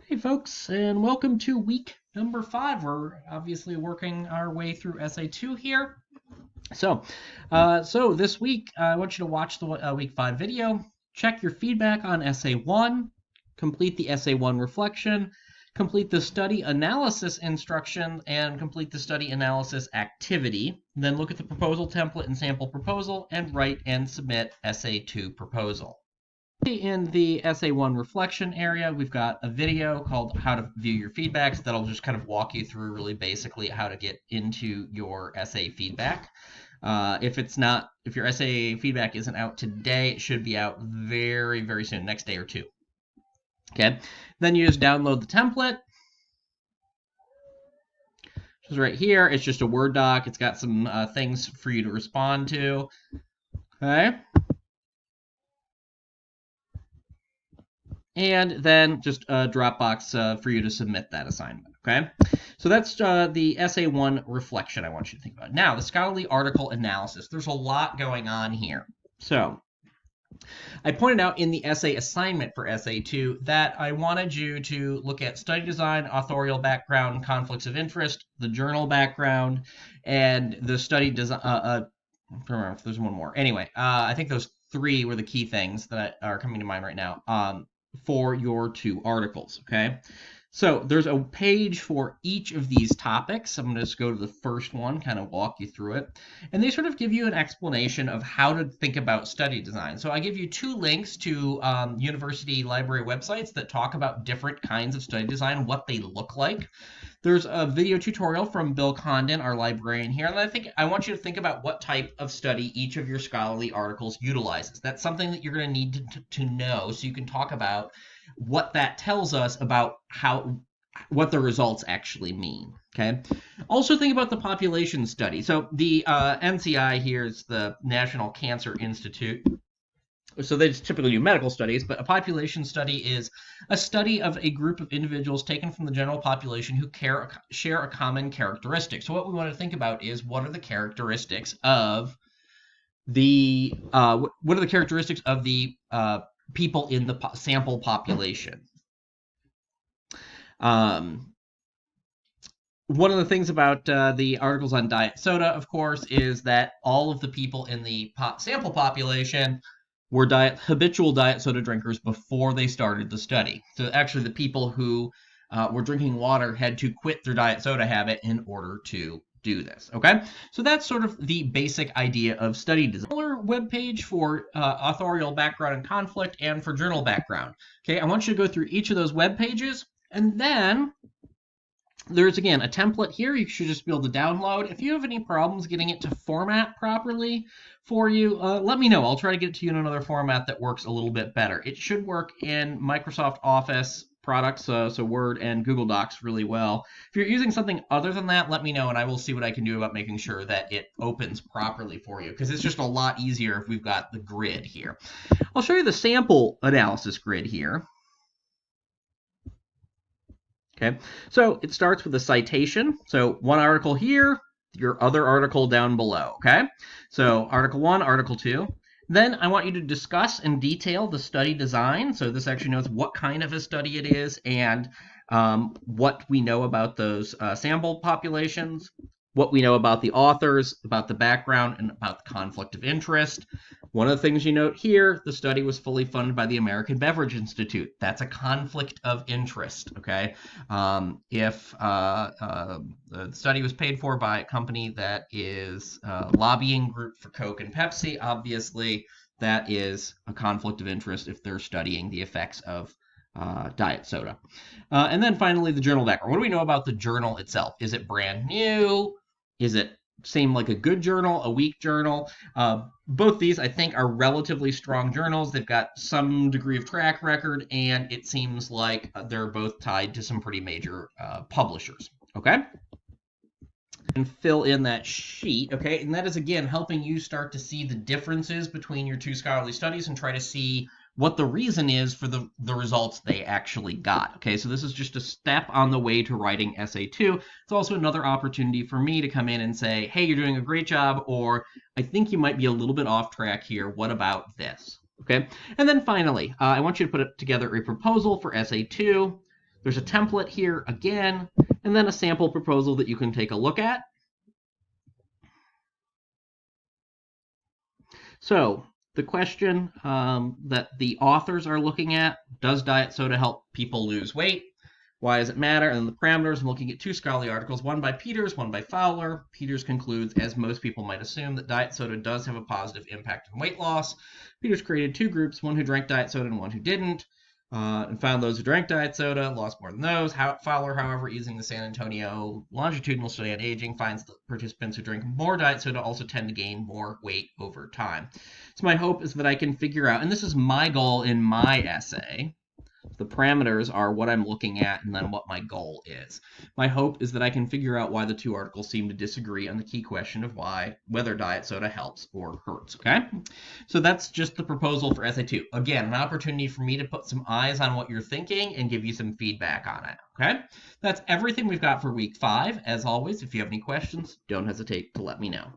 Hey folks, and welcome to week number 5. We're obviously working our way through Essay 2 here. So this week I want you to watch the week 5 video, check your feedback on Essay 1, complete the Essay 1 reflection, complete the study analysis instruction, and complete the study analysis activity. Then look at the proposal template and sample proposal, and write and submit Essay 2 proposal. In the Essay 1 reflection area, we've got a video called How to View Your Feedbacks that'll just kind of walk you through really basically how to get into your essay feedback. If your essay feedback isn't out today, it should be out very, very soon, next day or two. Okay, then you just download the template. Which is right here. It's just a Word doc. It's got some things for you to respond to. Okay. And then just a Dropbox for you to submit that assignment, okay? So that's the Essay 1 reflection I want you to think about. Now, the scholarly article analysis. There's a lot going on here. So I pointed out in the essay assignment for Essay 2 that I wanted you to look at study design, authorial background, conflicts of interest, the journal background, and the study design. I don't remember if there's one more. Anyway, I think those 3 were the key things that are coming to mind right now. For your 2 articles, okay? So there's a page for each of these topics. I'm going to just go to the first one, kind of walk you through it. And they sort of give you an explanation of how to think about study design. So I give you 2 links to university library websites that talk about different kinds of study design, what they look like. There's a video tutorial from Bill Condon, our librarian here, and I want you to think about what type of study each of your scholarly articles utilizes. That's something that you're going to need to know so you can talk about what that tells us about what the results actually mean. Okay. Also think about the population study. So the NCI here is the National Cancer Institute. So they just typically do medical studies, but a population study is a study of a group of individuals taken from the general population who share a common characteristic. So what we want to think about is what are the characteristics of the people in the sample population. One of the things about the articles on diet soda, of course, is that all of the people in the sample population were habitual diet soda drinkers before they started the study. So actually the people who were drinking water had to quit their diet soda habit in order to do this, okay? So that's sort of the basic idea of study design. Another webpage for authorial background and conflict and for journal background. Okay, I want you to go through each of those web pages, and then there's, again, a template here you should just be able to download. If you have any problems getting it to format properly for you, let me know. I'll try to get it to you in another format that works a little bit better. It should work in Microsoft Office products, so Word and Google Docs really well. If you're using something other than that, let me know, and I will see what I can do about making sure that it opens properly for you, because it's just a lot easier if we've got the grid here. I'll show you the sample analysis grid here. Okay, so it starts with a citation. So one article here, your other article down below, okay? So article 1, article 2. Then I want you to discuss in detail the study design. So this actually knows what kind of a study it is and what we know about those sample populations, what we know about the authors, about the background, and about the conflict of interest. One of the things you note here, the study was fully funded by the American Beverage Institute. That's a conflict of interest, okay? If the study was paid for by a company that is a lobbying group for Coke and Pepsi, obviously that is a conflict of interest if they're studying the effects of diet soda. And then finally, the journal background. What do we know about the journal itself? Is it brand new? Is it seem like a good journal, a weak journal? Both these, I think, are relatively strong journals. They've got some degree of track record, and it seems like they're both tied to some pretty major publishers, okay? And fill in that sheet, okay? And that is, again, helping you start to see the differences between your 2 scholarly studies and try to see what the reason is for the results they actually got. Okay, so this is just a step on the way to writing Essay 2. It's also another opportunity for me to come in and say, hey, you're doing a great job, or I think you might be a little bit off track here. What about this? Okay, and then finally, I want you to put together a proposal for Essay 2. There's a template here again, and then a sample proposal that you can take a look at. So the question that the authors are looking at, does diet soda help people lose weight? Why does it matter? And the parameters, I'm looking at 2 scholarly articles, one by Peters, one by Fowler. Peters concludes, as most people might assume, that diet soda does have a positive impact on weight loss. Peters created 2 groups, one who drank diet soda and one who didn't, and found those who drank diet soda lost more than those. Fowler, however, using the San Antonio longitudinal study on aging, finds that participants who drink more diet soda also tend to gain more weight over time. So my hope is that I can figure out, and this is my goal in my essay, the parameters are what I'm looking at and then what my goal is. My hope is that I can figure out why the 2 articles seem to disagree on the key question of whether diet soda helps or hurts, okay? So that's just the proposal for essay 2. Again, an opportunity for me to put some eyes on what you're thinking and give you some feedback on it, okay? That's everything we've got for week 5. As always, if you have any questions, don't hesitate to let me know.